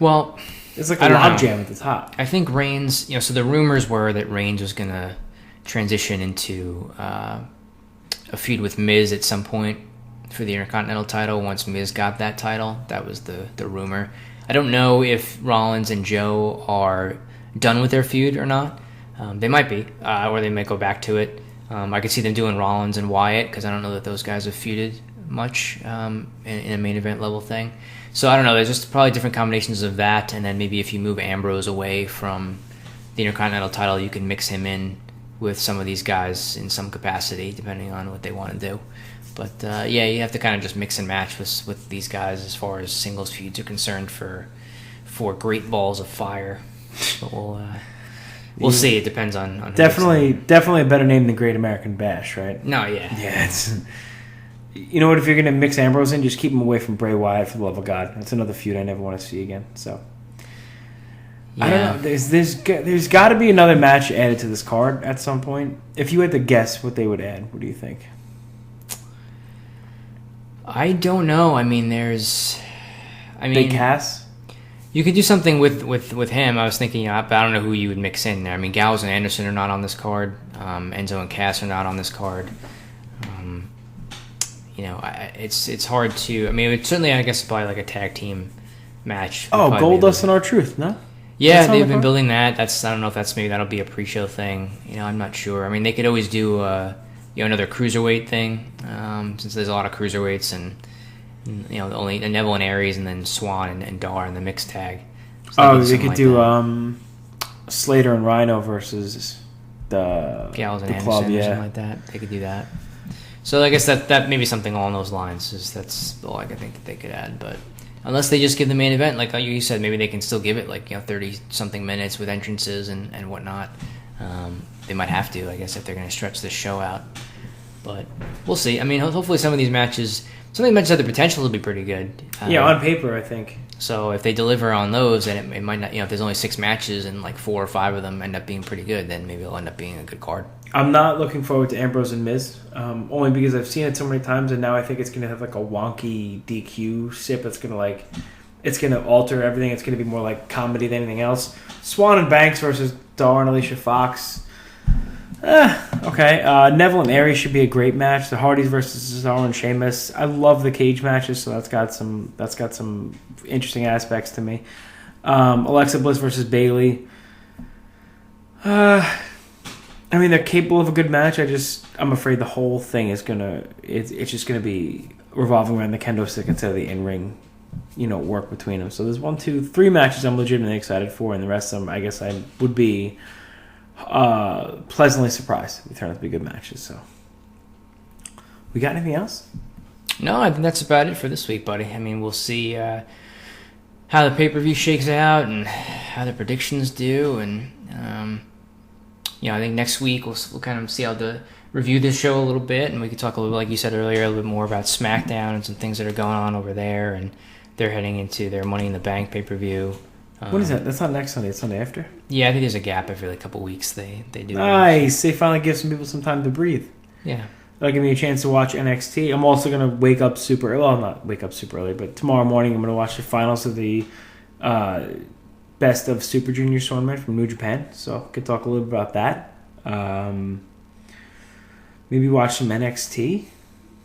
it's like a logjam at the top. I think Reigns. So the rumors were that Reigns was going to transition into a feud with Miz at some point for the Intercontinental title once Miz got that title. That was the rumor. I don't know if Rollins and Joe are done with their feud or not. They might be, or they might go back to it. I could see them doing Rollins and Wyatt because I don't know that those guys have feuded much in a main event level thing. So I don't know. There's just probably different combinations of that, and then maybe if you move Ambrose away from the Intercontinental title, you can mix him in with some of these guys in some capacity, depending on what they want to do. But yeah, you have to kind of just mix and match with these guys as far as singles feuds are concerned for Great Balls of Fire. But we'll see. It depends on who definitely a better name than Great American Bash, right? No, yeah. It's. You know what? If you're gonna mix Ambrose in, just keep him away from Bray Wyatt, for the love of God. That's another feud I never want to see again. So yeah. I don't know. There's got to be another match added to this card at some point. If you had to guess what they would add, what do you think? I don't know. I mean, Big Cass. You could do something with him. I was thinking, but I don't know who you would mix in there. I mean, Gallows and Anderson are not on this card. Enzo and Cass are not on this card. It's hard to. I mean, certainly, I guess, probably like a tag team match. Oh, Goldust and R-Truth, no? Yeah, they've been building that. I don't know if that'll be a pre-show thing. I'm not sure. I mean, they could always do another cruiserweight thing, since there's a lot of cruiserweights and only Neville and Aries and then Swan and Dar in the mixed tag. So they could do Slater and Rhino versus the Gallows and the Anderson club, or something like that. They could do that. So I guess that maybe something along those lines. That's all I think that they could add. But unless they just give the main event, like you said, maybe they can still give it 30-something minutes with entrances and whatnot. They might have to, I guess, if they're going to stretch this show out. But we'll see. I mean, hopefully some of these matches have the potential to be pretty good. On paper, I think. So if they deliver on those, and it might not, if there's only 6 matches and 4 or 5 of them end up being pretty good, then maybe it'll end up being a good card. I'm not looking forward to Ambrose and Miz, only because I've seen it so many times, and now I think it's going to have a wonky DQ sip that's going to it's going to alter everything. It's going to be more like comedy than anything else. Swan and Banks versus Dar and Alicia Fox. Okay. Neville and Aries should be a great match. The Hardys versus Cesaro and Sheamus. I love the cage matches, so that's got some interesting aspects to me. Alexa Bliss versus Bayley. I mean, they're capable of a good match. I'm afraid the whole thing is it's just gonna be revolving around the kendo stick instead of the in-ring, work between them. So there's 1, 2, 3 matches I'm legitimately excited for, and the rest of them, I guess I would be pleasantly surprised if they turn out to be good matches. So, we got anything else? No, I think that's about it for this week, buddy. I mean, we'll see how the pay-per-view shakes out and how the predictions do, and I think next week we'll kind of see how to review this show a little bit, and we could talk a little, like you said earlier, a little bit more about SmackDown and some things that are going on over there, and they're heading into their Money in the Bank pay-per-view. What is that? That's not next Sunday. It's Sunday after? Yeah, I think there's a gap every couple weeks. They do. Nice. They finally give some people some time to breathe. Yeah. That'll give me a chance to watch NXT. I'm also going to wake up super early. Well, not wake up super early, but tomorrow morning I'm going to watch the finals of the Best of Super Junior Tournament from New Japan. So I could talk a little bit about that. Maybe watch some NXT.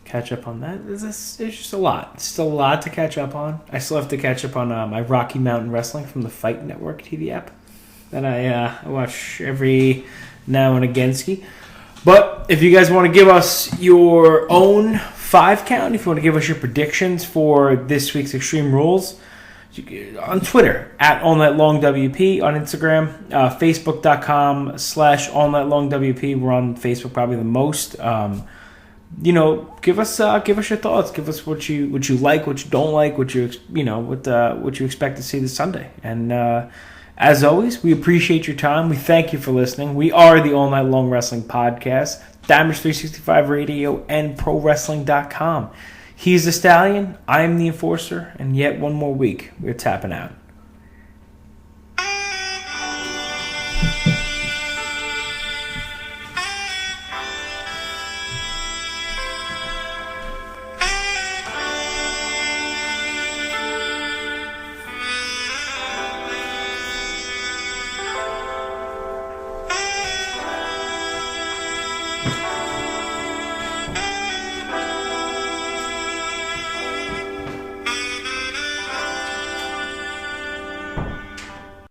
Catch up on that. It's just a lot. It's still a lot to catch up on. I still have to catch up on my Rocky Mountain Wrestling from the Fight Network TV app that I watch every now and again. But if you guys want to give us your own 5 count, if you want to give us your predictions for this week's Extreme Rules, on Twitter, at AllNightLongWP, on Instagram, Facebook.com/AllNightLongWP. We're on Facebook probably the most. Give us your thoughts. Give us what you like, what you don't like, what you expect to see this Sunday. And as always, we appreciate your time. We thank you for listening. We are the All Night Long Wrestling Podcast, Damage 365 Radio, and ProWrestling.com. He's the Stallion. I am the Enforcer, and yet one more week, we're tapping out.